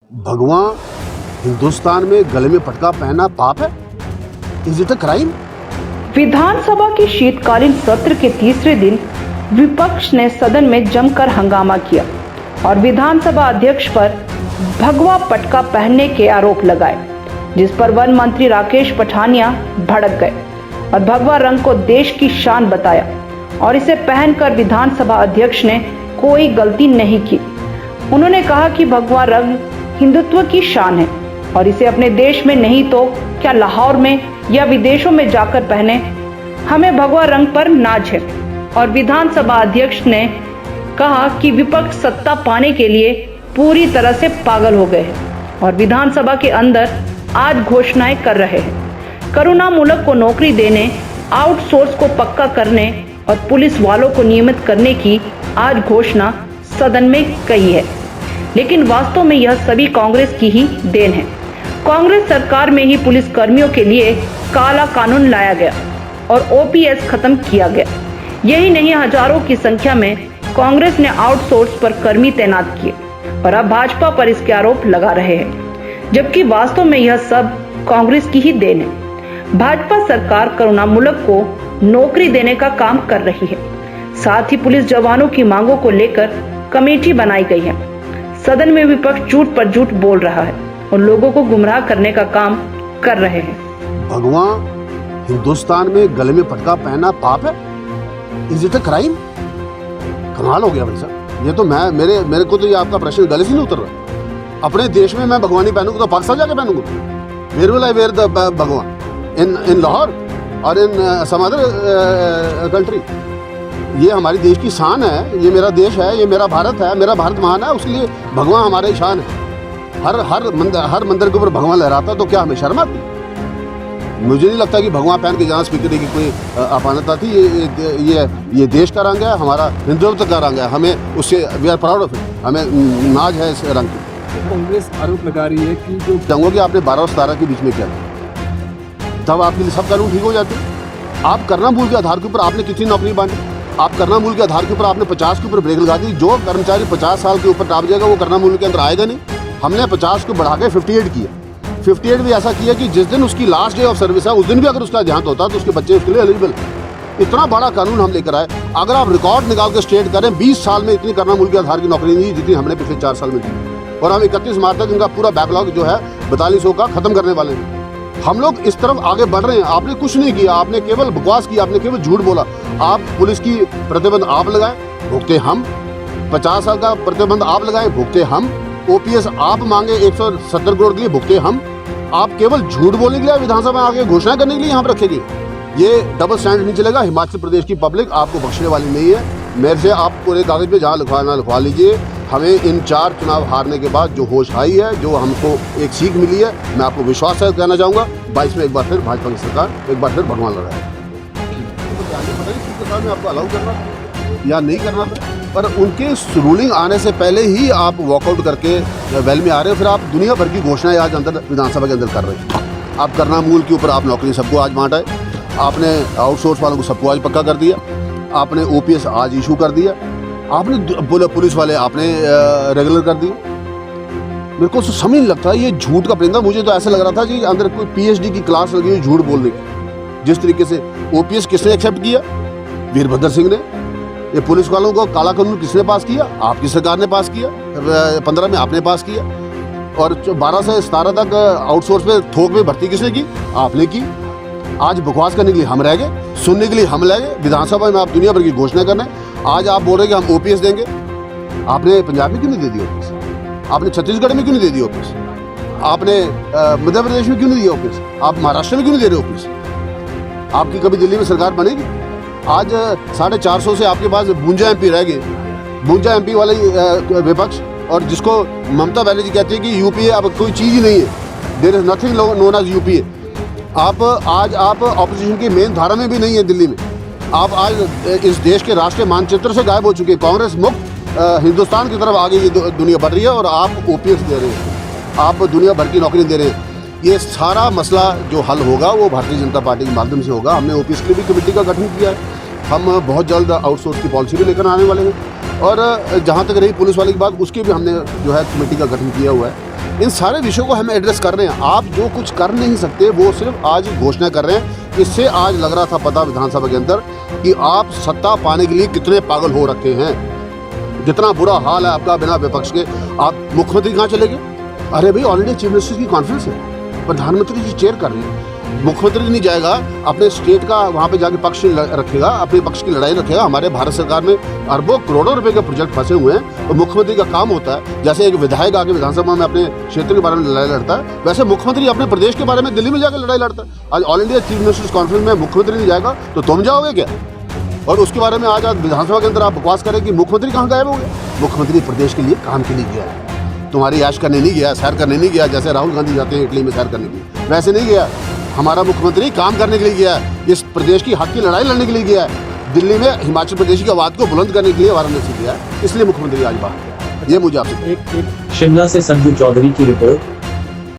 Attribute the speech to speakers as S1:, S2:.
S1: भगवान हिंदुस्तान में गले में पटका पहनना पाप है? Is it a crime?
S2: विधानसभा के शीतकालीन सत्र के तीसरे दिन विपक्ष ने सदन में जमकर हंगामा किया और विधानसभा अध्यक्ष पर भगवा पटका पहनने के आरोप लगाए, जिस पर वन मंत्री राकेश पठानिया भड़क गए और भगवा रंग को देश की शान बताया और इसे पहनकर विधानसभा अध्यक्ष ने कोई गलती नहीं की। उन्होंने कहा कि भगवा रंग हिंदुत्व की शान है और इसे अपने देश में नहीं तो क्या लाहौर में या विदेशों में जाकर पहने, हमें भगवा रंग पर नाज है। और विधानसभा अध्यक्ष ने कहा कि विपक्ष सत्ता पाने के लिए पूरी तरह से पागल हो गए हैं और विधानसभा के अंदर आज घोषणाएं कर रहे हैं। करुणामूलक को नौकरी देने, आउटसोर्स को पक्का करने और पुलिस वालों को नियमित करने की आज घोषणा सदन में कही है, लेकिन वास्तव में यह सभी कांग्रेस की ही देन है। कांग्रेस सरकार में ही पुलिस कर्मियों के लिए काला कानून लाया गया और ओपीएस खत्म किया गया। यही नहीं, हजारों की संख्या में कांग्रेस ने आउटसोर्स पर कर्मी तैनात किए और अब भाजपा पर इसके आरोप लगा रहे हैं, जबकि वास्तव में यह सब कांग्रेस की ही देन है। भाजपा सरकार करुणामूलक को नौकरी देने का काम कर रही है, साथ ही पुलिस जवानों की मांगों को लेकर कमेटी बनाई गई है। सदन में विपक्ष झूठ पर झूठ बोल रहा है और लोगों को गुमराह करने का काम कर रहे हैं।
S1: भगवान हिंदुस्तान में गले में पटका पहनना पाप है? Is it a crime? कमाल हो गया भाई साहब, ये तो मेरे को तो ये आपका प्रश्न गले से नहीं उतर रहा। अपने देश में मैं भगवानी पहनूंगा तो पाकिस्तान जाके पहनूंगा? Where will I wear the bhagwan? In Lahore और इन सम अदर कंट्री? ये हमारी देश की शान है, ये मेरा देश है, ये मेरा भारत है, मेरा भारत महान है, उसके लिए भगवान हमारे शान है। हर मंदिर के ऊपर भगवान लहराता तो क्या हमें शर्म आती? मुझे नहीं लगता कि भगवान पहन के जहाँ स्पीकर की कोई अपानता थी। ये देश का रंग है, हमारा हिंदुत्व का रंग है, हमें उससे we are proud of it, हमें नाज है इस रंग की।
S3: कांग्रेस आरोप लगा रही है कि जो
S1: चाहूँगा कि आपने 12 और 17 के बीच में किया तब आपके लिए सब कानून ठीक हो जाते। आप करना मूल के आधार के ऊपर आपने कितनी नौकरी बांटी? आप करना मूल के आधार के ऊपर आपने 50 के ऊपर ब्रेक लगा दी। जो कर्मचारी 50 साल के ऊपर टाप जाएगा वो करना मूल के अंदर आएगा नहीं। हमने 50 को बढ़ा के 58 किया। 58 भी ऐसा किया कि जिस दिन उसकी लास्ट डे ऑफ सर्विस है उस दिन भी अगर उसका देहांत होता तो उसके बच्चे उसके लिए एलिजिबल। इतना बड़ा कानून हम लेकर आए। अगर आप रिकॉर्ड निकाल के स्टेट करें, 20 साल में इतनी करना मूल के आधार की नौकरी नहीं जितनी हमने पिछले 4 साल में दी। और हम 31 मार्च तक इनका पूरा बैकलॉग जो है 4200 का खत्म करने वाले हैं। हम लोग इस तरफ आगे बढ़ रहे हैं। आपने कुछ नहीं किया, आपने केवल बकवास की, आपने केवल झूठ बोला। आप पुलिस की प्रतिबंध आप लगाए, भुगते हम। 50 साल का प्रतिबंध आप लगाए, भुगते हम। ओपीएस आप मांगे 170 करोड़ के लिए, भुगते हम। आप केवल झूठ बोलने के लिए विधानसभा में आगे घोषणा करने के लिए यहाँ पर रखेंगे। ये डबल स्टैंडर्ड नहीं चलेगा। हिमाचल प्रदेश की पब्लिक आपको बख्शने वाली नहीं है। मेरे से आप पूरे कागज पे जहाँ लिखवाना लिखवा लीजिए। हमें इन 4 चुनाव हारने के बाद जो होश आई है, जो हमको एक सीख मिली है, मैं आपको विश्वास से कहना चाहूँगा 22 में एक बार फिर भाजपा की सरकार, एक बार फिर भगवान लड़ रहा है। में आपको अलाउ करना या नहीं करना था, पर उनके रूलिंग आने से पहले ही आप वॉकआउट करके वेल में आ रहे हो। फिर आप दुनिया भर की घोषणाएं आज अंदर विधानसभा के अंदर कर रहे हैं। आप करना मूल के ऊपर आप नौकरी सबको आज बांटा है। आपने आउटसोर्स वालों को सबको आज पक्का कर दिया। आपने ओपीएस आज इशू कर दिया। आपने पुलिस वाले आपने रेगुलर कर दिए। मेरे को समझ नहीं लगता ये झूठ का परिंदा। मुझे तो ऐसा लग रहा था कि अंदर कोई पीएचडी की क्लास लगी हुई झूठ बोलने की। जिस तरीके से ओपीएस किसने एक्सेप्ट किया? वीरभद्र सिंह ने। ये पुलिस वालों को काला कानून किसने पास किया? आपकी सरकार ने पास किया। 15 में आपने पास किया। और 12 से 17 तक आउटसोर्स पे थोक में भर्ती किसने की? आपने की। आज बकवास करने के लिए हम रह गए, सुनने के लिए हम रह गए। विधानसभा में आप दुनिया भर की घोषणा करना है। आज आप बोल रहे हैं कि हम ओपीएस देंगे। आपने पंजाब में क्यों नहीं दे दी ओपीएस? आपने छत्तीसगढ़ में क्यों नहीं दे दी ओपीएस? आपने मध्य प्रदेश में क्यों नहीं दिया ओपीएस? आप महाराष्ट्र में क्यों नहीं दे रहे ओपीएस? आपकी कभी दिल्ली में सरकार बनेगी? आज 450 से आपके पास 52 एमपी रह गए। 52 एमपी वाले विपक्ष, और जिसको ममता बनर्जी कहती है कि यूपीए अब कोई चीज़ ही नहीं है। There is nothing known as UPA. आप ऑपोजिशन की मेन धारा में भी नहीं है दिल्ली में। आप आज इस देश के राष्ट्रीय मानचित्र से गायब हो चुके हैं। कांग्रेस मुक्त हिंदुस्तान की तरफ आगे ये दुनिया बढ़ रही है और आप ओपीएस दे रहे हैं। आप दुनिया भर की नौकरी दे रहे हैं। ये सारा मसला जो हल होगा वो भारतीय जनता पार्टी के माध्यम से होगा। हमने ओपीएस की भी कमेटी का गठन किया है। हम बहुत जल्द आउटसोर्स की पॉलिसी भी लेकर आने वाले हैं। और जहाँ तक रही पुलिस वाले की बात, उसकी भी हमने जो है कमेटी का गठन किया हुआ है। इन सारे विषयों को हम एड्रेस कर रहे हैं। आप जो कुछ कर नहीं सकते वो सिर्फ आज घोषणा कर रहे हैं। इससे आज लग रहा था पता विधानसभा के अंदर कि आप सत्ता पाने के लिए कितने पागल हो रखे हैं। जितना बुरा हाल है आपका बिना विपक्ष के, आप मुख्यमंत्री कहाँ चले गए? अरे भाई ऑल इंडिया चीफ मिनिस्टर्स की कॉन्फ्रेंस है, प्रधानमंत्री जी चेयर कर रहे हैं, मुख्यमंत्री नहीं जाएगा, अपने स्टेट का वहाँ पे जाके पक्ष रखेगा, अपने पक्ष की लड़ाई रखेगा। हमारे भारत सरकार में अरबों करोड़ों रुपए के प्रोजेक्ट फंसे हुए हैं और मुख्यमंत्री का काम होता है जैसे एक विधायक आके विधानसभा में अपने क्षेत्र के बारे में लड़ाई लड़ता है, वैसे मुख्यमंत्री अपने प्रदेश के बारे में दिल्ली में जाकर लड़ाई लड़ता है। आज all India chief ministers conference में मुख्यमंत्री नहीं जाएगा तो तुम जाओगे क्या? और उसके बारे में आज विधानसभा के अंदर आप बकवास करें कि मुख्यमंत्री कहाँ गायब हो गए? मुख्यमंत्री प्रदेश के लिए काम के लिए गया है, तुम्हारी ऐश करने नहीं गया, सैर करने नहीं गया जैसे राहुल गांधी जाते हैं इटली में सैर करने के लिए, वैसे नहीं गया। हमारा मुख्यमंत्री काम करने के लिए गया है, इस प्रदेश की हक की लड़ाई लड़ने के लिए गया है, दिल्ली में हिमाचल प्रदेश की आवाज को बुलंद करने के लिए वाराणसी गया है, इसलिए मुख्यमंत्री आज बाहर गया। ये मुझे आपसे
S4: शिमला से संजू चौधरी की रिपोर्ट।